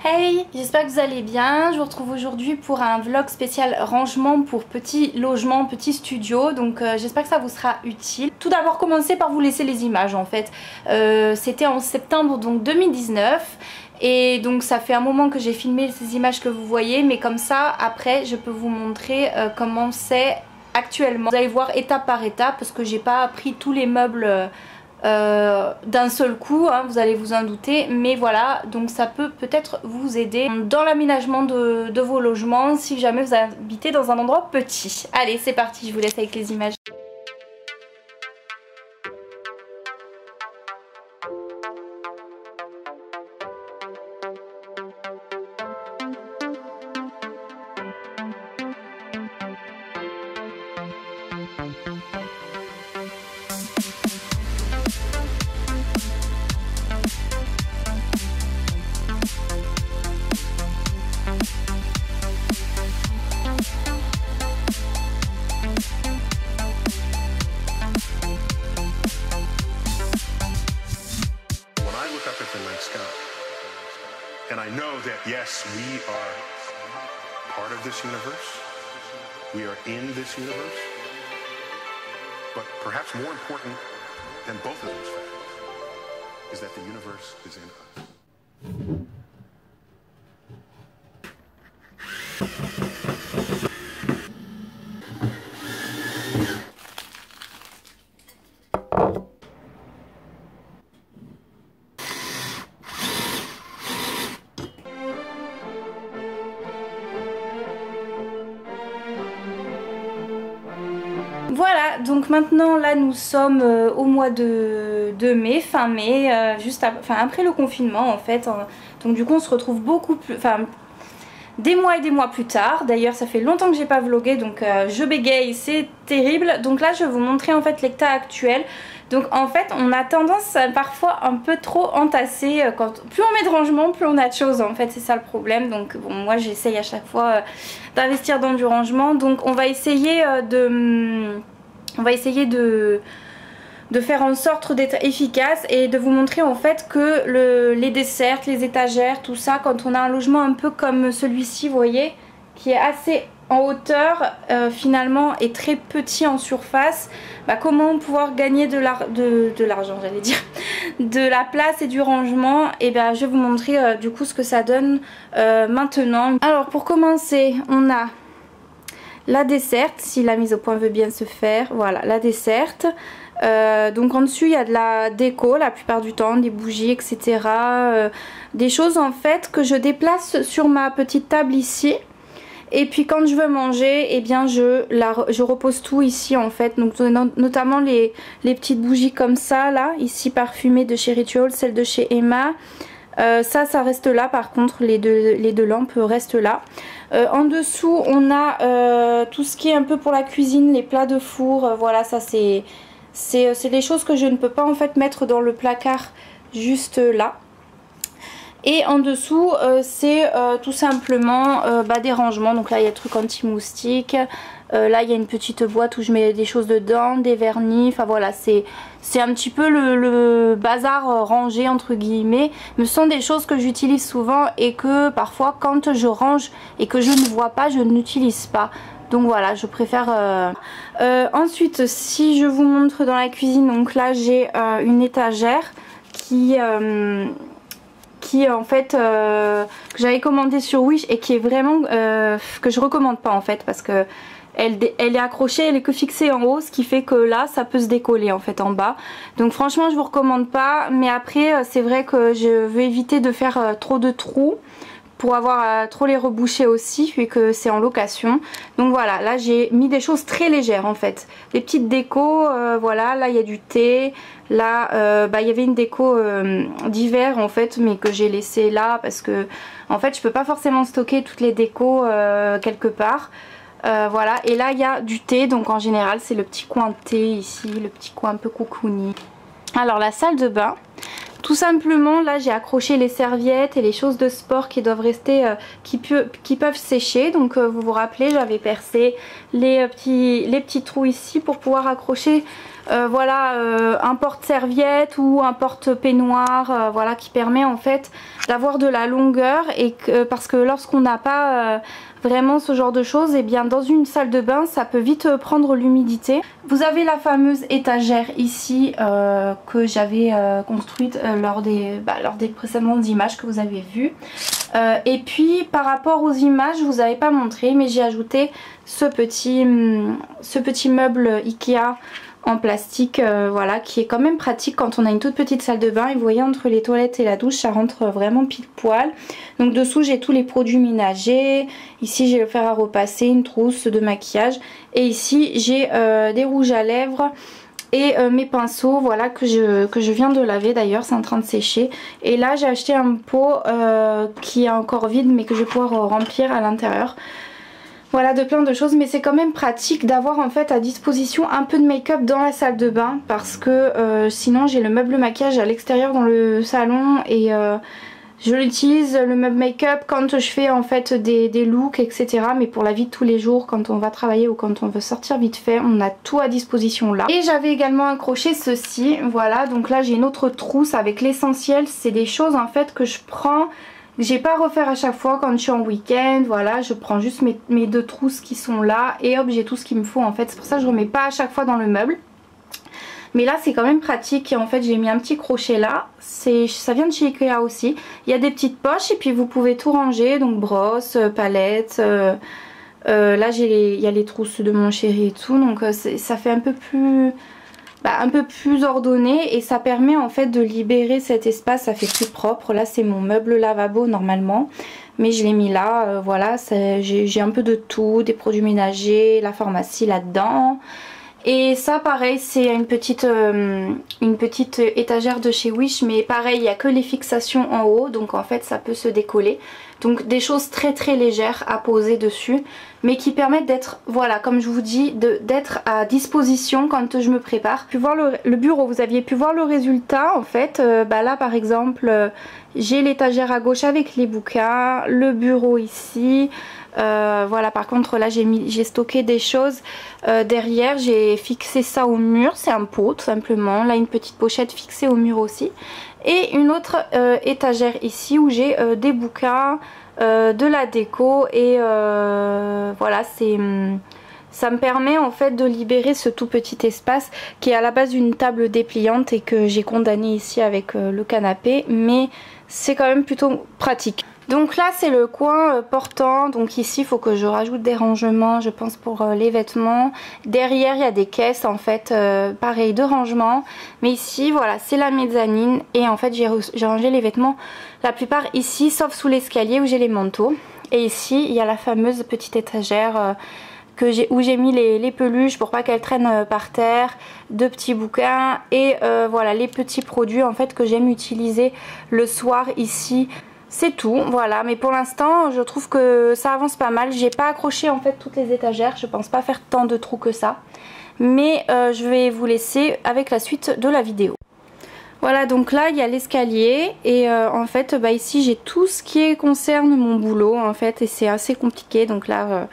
Hey, j'espère que vous allez bien. Je vous retrouve aujourd'hui pour un vlog spécial rangement pour petit logement, petit studio. Donc j'espère que ça vous sera utile. Tout d'abord, commencer par vous laisser les images en fait. C'était en septembre donc 2019. Et donc ça fait un moment que j'ai filmé ces images que vous voyez. Mais comme ça, après, je peux vous montrer comment c'est actuellement. Vous allez voir étape par étape parce que j'ai pas pris tous les meubles d'un seul coup, hein, vous allez vous en douter, mais voilà, donc ça peut peut-être vous aider dans l'aménagement de vos logements si jamais vous habitez dans un endroit petit. Allez, c'est parti, je vous laisse avec les images. And I know that, yes, we are part of this universe. We are in this universe. But perhaps more important than both of those facts is that the universe is in us. Voilà, donc maintenant là nous sommes au mois de mai, fin mai, après le confinement en fait. Donc du coup on se retrouve des mois et des mois plus tard. D'ailleurs ça fait longtemps que j'ai pas vlogué, donc je bégaye, c'est terrible. Donc là je vais vous montrer en fait l'état actuel. Donc en fait on a tendance parfois un peu trop entasser, plus on met de rangement plus on a de choses en fait, c'est ça le problème. Donc bon, moi j'essaye à chaque fois d'investir dans du rangement. Donc on va essayer de faire en sorte d'être efficace et de vous montrer en fait que les dessertes, les étagères, tout ça, quand on a un logement un peu comme celui-ci, vous voyez, qui est assez en hauteur finalement et très petit en surface, comment pouvoir gagner de l'argent, j'allais dire, de la place et du rangement. Et je vais vous montrer du coup ce que ça donne maintenant. Alors pour commencer, on a la desserte, si la mise au point veut bien se faire, voilà la desserte. Donc en dessus il y a de la déco la plupart du temps, des bougies etc. Des choses en fait que je déplace sur ma petite table ici. Et puis quand je veux manger, eh bien je repose tout ici en fait. Donc notamment les petites bougies comme ça là, ici parfumées de chez Ritual, celle de chez Emma. Ça reste là par contre, les deux lampes restent là. En dessous on a tout ce qui est un peu pour la cuisine, les plats de four, voilà, ça c'est des choses que je ne peux pas en fait mettre dans le placard juste là. Et en dessous c'est tout simplement des rangements. Donc là il y a des trucs anti-moustiques. Là il y a une petite boîte où je mets des choses dedans, des vernis. Enfin voilà, c'est un petit peu le bazar rangé entre guillemets. Mais ce sont des choses que j'utilise souvent et que parfois quand je range et que je ne vois pas, je n'utilise pas. Donc voilà, je préfère... Ensuite, si je vous montre dans la cuisine, donc là j'ai une étagère qui en fait que j'avais commandé sur Wish et qui est vraiment que je recommande pas en fait, parce que elle est accrochée, elle est que fixée en haut, ce qui fait que là ça peut se décoller en fait en bas. Donc franchement je vous recommande pas, mais après c'est vrai que je veux éviter de faire trop de trous pour avoir trop les reboucher aussi vu que c'est en location. Donc voilà, là j'ai mis des choses très légères en fait, des petites décos, voilà, là il y a du thé, là il y avait une déco d'hiver en fait, mais que j'ai laissé là parce que en fait je peux pas forcément stocker toutes les décos quelque part. Voilà, et là il y a du thé, donc en général c'est le petit coin thé ici, le petit coin un peu cocoonie. Alors la salle de bain, tout simplement là j'ai accroché les serviettes et les choses de sport qui doivent rester, qui peuvent sécher. Donc vous vous rappelez, j'avais percé les petits trous ici pour pouvoir accrocher voilà, un porte-serviette ou un porte-peignoir, voilà, qui permet en fait d'avoir de la longueur et que, parce que lorsqu'on n'a pas vraiment ce genre de choses, et bien dans une salle de bain ça peut vite prendre l'humidité. Vous avez la fameuse étagère ici que j'avais construite lors des précédentes images que vous avez vues. Et puis par rapport aux images, je vous avais pas montré, mais j'ai ajouté ce petit meuble Ikea en plastique, voilà, qui est quand même pratique quand on a une toute petite salle de bain. Et vous voyez, entre les toilettes et la douche, ça rentre vraiment pile poil. Donc dessous j'ai tous les produits ménagers, ici j'ai le fer à repasser, une trousse de maquillage, et ici j'ai des rouges à lèvres et mes pinceaux, voilà, que je viens de laver d'ailleurs, c'est en train de sécher. Et là j'ai acheté un pot qui est encore vide mais que je vais pouvoir remplir à l'intérieur. Voilà, de plein de choses, mais c'est quand même pratique d'avoir en fait à disposition un peu de make-up dans la salle de bain, parce que sinon j'ai le meuble maquillage à l'extérieur dans le salon et je l'utilise, le meuble make-up, quand je fais en fait des looks, etc. Mais pour la vie de tous les jours, quand on va travailler ou quand on veut sortir vite fait, on a tout à disposition là. Et j'avais également accroché ceci, voilà, donc là j'ai une autre trousse avec l'essentiel. C'est des choses en fait que je prends, j'ai pas à refaire à chaque fois quand je suis en week-end, voilà, je prends juste mes deux trousses qui sont là et hop, j'ai tout ce qu'il me faut en fait. C'est pour ça que je remets pas à chaque fois dans le meuble. Mais là c'est quand même pratique, et en fait j'ai mis un petit crochet là, ça vient de chez Ikea aussi. Il y a des petites poches et puis vous pouvez tout ranger, donc brosse, palette, là il y a les trousses de mon chéri et tout, donc ça fait un peu plus ordonné, et ça permet en fait de libérer cet espace, ça fait plus propre. Là c'est mon meuble lavabo normalement, mais je l'ai mis là, voilà, j'ai un peu de tout, des produits ménagers, la pharmacie là-dedans. Et ça pareil, c'est une petite étagère de chez Wish, mais pareil il n'y a que les fixations en haut, donc en fait ça peut se décoller. Donc des choses très très légères à poser dessus, mais qui permettent d'être, voilà, comme je vous dis, d'être à disposition quand je me prépare. Puis voir le bureau, vous aviez pu voir le résultat en fait. Là par exemple j'ai l'étagère à gauche avec les bouquins, le bureau ici. Voilà, par contre là j'ai stocké des choses derrière, j'ai fixé ça au mur, c'est un pot tout simplement. Là une petite pochette fixée au mur aussi, et une autre étagère ici où j'ai des bouquins, de la déco, et voilà, ça me permet en fait de libérer ce tout petit espace qui est à la base une table dépliante et que j'ai condamné ici avec le canapé, mais c'est quand même plutôt pratique. Donc là c'est le coin portant, donc ici il faut que je rajoute des rangements, je pense, pour les vêtements. Derrière il y a des caisses en fait, pareil, de rangement. Mais ici voilà, c'est la mezzanine, et en fait j'ai rangé les vêtements la plupart ici, sauf sous l'escalier où j'ai les manteaux. Et ici il y a la fameuse petite étagère où j'ai mis les peluches pour pas qu'elles traînent par terre, de petits bouquins et voilà les petits produits en fait que j'aime utiliser le soir ici. C'est tout, voilà, mais pour l'instant je trouve que ça avance pas mal. J'ai pas accroché en fait toutes les étagères, je pense pas faire tant de trous que ça, mais je vais vous laisser avec la suite de la vidéo. Voilà, donc là il y a l'escalier, et en fait ici j'ai tout ce qui concerne mon boulot en fait, et c'est assez compliqué, donc là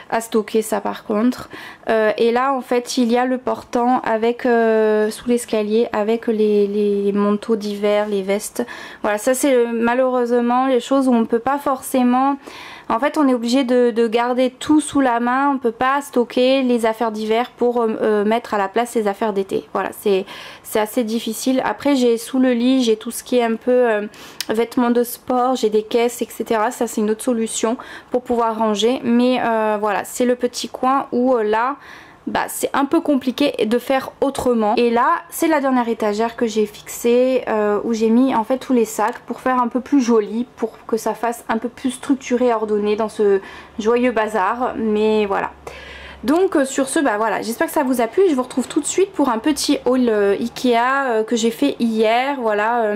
à stocker ça par contre. Et là en fait il y a le portant avec sous l'escalier avec les manteaux d'hiver, les vestes. Voilà, ça c'est malheureusement les choses où on peut pas forcément, en fait on est obligé de garder tout sous la main, on peut pas stocker les affaires d'hiver pour mettre à la place les affaires d'été. Voilà, c'est assez difficile. Après j'ai sous le lit, j'ai tout ce qui est un peu vêtements de sport, j'ai des caisses, etc. Ça c'est une autre solution pour pouvoir ranger, mais voilà, c'est le petit coin où là c'est un peu compliqué de faire autrement. Et là c'est la dernière étagère que j'ai fixée, où j'ai mis en fait tous les sacs pour faire un peu plus joli, pour que ça fasse un peu plus structuré et ordonné dans ce joyeux bazar. Mais voilà, donc sur ce voilà, j'espère que ça vous a plu. Je vous retrouve tout de suite pour un petit haul Ikea que j'ai fait hier, voilà,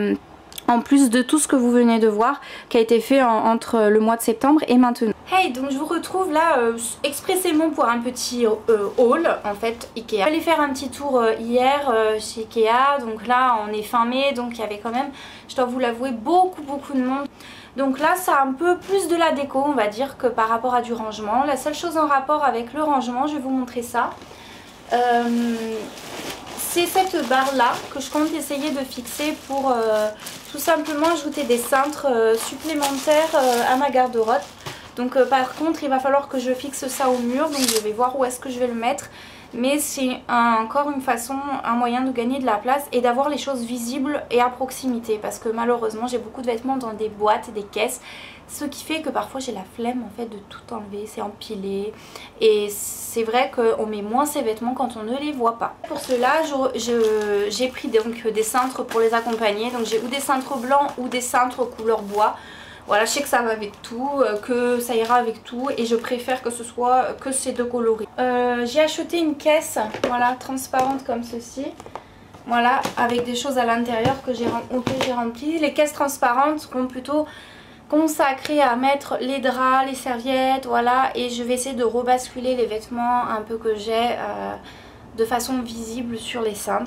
en plus de tout ce que vous venez de voir qui a été fait entre le mois de septembre et maintenant. Hey, donc je vous retrouve là expressément pour un petit haul en fait Ikea. J'allais faire un petit tour hier chez Ikea, donc là on est fin mai, donc il y avait quand même, je dois vous l'avouer, beaucoup de monde. Donc là ça a un peu plus de la déco on va dire que par rapport à du rangement. La seule chose en rapport avec le rangement, je vais vous montrer ça. c'est cette barre là que je compte essayer de fixer pour tout simplement ajouter des cintres supplémentaires à ma garde-robe. Donc par contre il va falloir que je fixe ça au mur, donc je vais voir où est-ce que je vais le mettre. Mais c'est encore une façon, un moyen de gagner de la place et d'avoir les choses visibles et à proximité. Parce que malheureusement j'ai beaucoup de vêtements dans des boîtes et des caisses. Ce qui fait que parfois j'ai la flemme en fait de tout enlever, c'est empilé. Et c'est vrai qu'on met moins ses vêtements quand on ne les voit pas. Pour cela j'ai pris donc des cintres pour les accompagner. Donc j'ai ou des cintres blancs ou des cintres couleur bois. Voilà, je sais que ça va avec tout, que ça ira avec tout et je préfère que ce soit que ces deux coloris. J'ai acheté une caisse, voilà, transparente comme ceci. Voilà, avec des choses à l'intérieur que j'ai remplies. Les caisses transparentes seront plutôt consacrées à mettre les draps, les serviettes, voilà. Et je vais essayer de rebasculer les vêtements un peu que j'ai de façon visible sur les seins.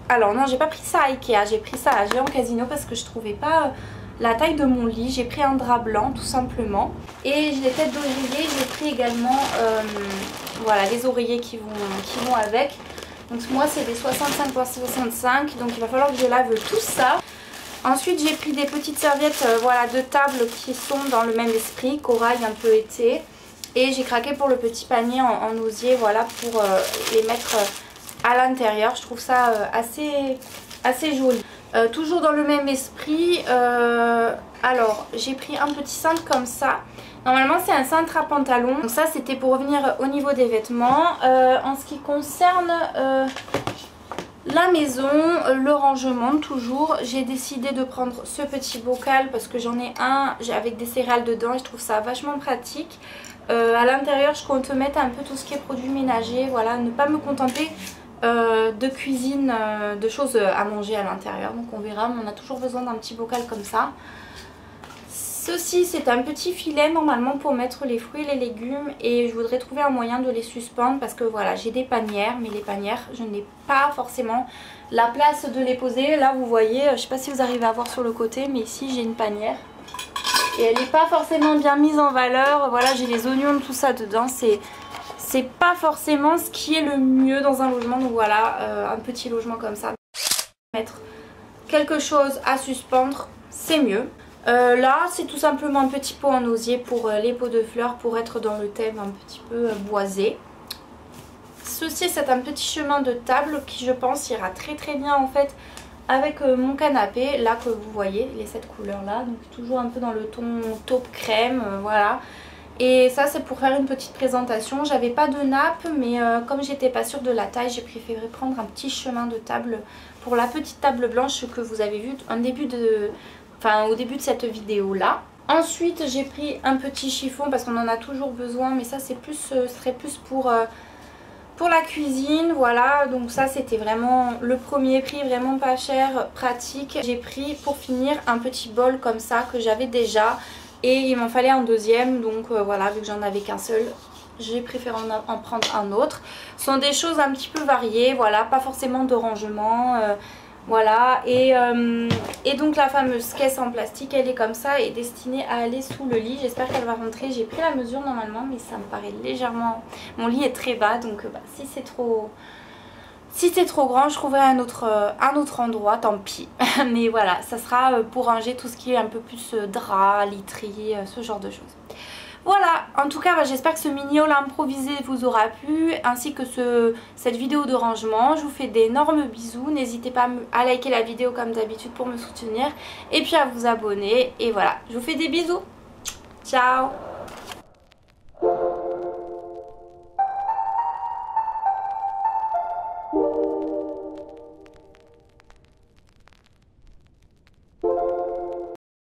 Alors non, j'ai pas pris ça à Ikea, j'ai pris ça à Géant Casino parce que je trouvais pas... la taille de mon lit. J'ai pris un drap blanc tout simplement et les têtes d'oreiller, j'ai pris également voilà, les oreillers qui vont avec. Donc moi c'est des 65 par 65, donc il va falloir que je lave tout ça. Ensuite j'ai pris des petites serviettes voilà, de table qui sont dans le même esprit, corail un peu été, et j'ai craqué pour le petit panier en osier, voilà, pour les mettre à l'intérieur. Je trouve ça assez joli. Toujours dans le même esprit, alors j'ai pris un petit cintre comme ça. Normalement c'est un cintre à pantalon, donc ça c'était pour revenir au niveau des vêtements. En ce qui concerne la maison, le rangement toujours, j'ai décidé de prendre ce petit bocal parce que j'en ai un avec des céréales dedans et je trouve ça vachement pratique. À l'intérieur je compte mettre un peu tout ce qui est produits ménagers, voilà, ne pas me contenter de cuisine, de choses à manger à l'intérieur. Donc on verra, mais on a toujours besoin d'un petit bocal comme ça. Ceci c'est un petit filet normalement pour mettre les fruits et les légumes et je voudrais trouver un moyen de les suspendre parce que voilà, j'ai des panières, mais les panières je n'ai pas forcément la place de les poser. Là vous voyez, je sais pas si vous arrivez à voir sur le côté, mais ici j'ai une panière et elle n'est pas forcément bien mise en valeur. Voilà, j'ai les oignons, tout ça dedans, c'est pas forcément ce qui est le mieux dans un logement. Donc voilà, un petit logement comme ça, mettre quelque chose à suspendre c'est mieux. Là c'est tout simplement un petit pot en osier pour les pots de fleurs, pour être dans le thème un petit peu boisé. Ceci c'est un petit chemin de table qui je pense ira très très bien en fait avec mon canapé là que vous voyez, les 7 couleurs là, donc toujours un peu dans le ton taupe crème, voilà. Et ça c'est pour faire une petite présentation. J'avais pas de nappe mais comme j'étais pas sûre de la taille, j'ai préféré prendre un petit chemin de table pour la petite table blanche que vous avez vu au début de cette vidéo là. Ensuite j'ai pris un petit chiffon parce qu'on en a toujours besoin, mais ça c'est plus, ce serait plus pour la cuisine, voilà. Donc ça c'était vraiment le premier prix, vraiment pas cher, pratique. J'ai pris pour finir un petit bol comme ça que j'avais déjà. Et il m'en fallait un deuxième, donc voilà, vu que j'en avais qu'un seul, j'ai préféré en prendre un autre. Ce sont des choses un petit peu variées, voilà, pas forcément de rangement, voilà. Et donc la fameuse caisse en plastique, elle est comme ça et destinée à aller sous le lit. J'espère qu'elle va rentrer, j'ai pris la mesure normalement, mais ça me paraît légèrement... Mon lit est très bas, donc si c'est trop... Si c'est trop grand, je trouverai un autre endroit, tant pis. Mais voilà, ça sera pour ranger tout ce qui est un peu plus drap, literie, ce genre de choses. Voilà, en tout cas j'espère que ce mini haul improvisé vous aura plu, ainsi que cette vidéo de rangement. Je vous fais d'énormes bisous, n'hésitez pas à liker la vidéo comme d'habitude pour me soutenir, et puis à vous abonner. Et voilà, je vous fais des bisous, ciao.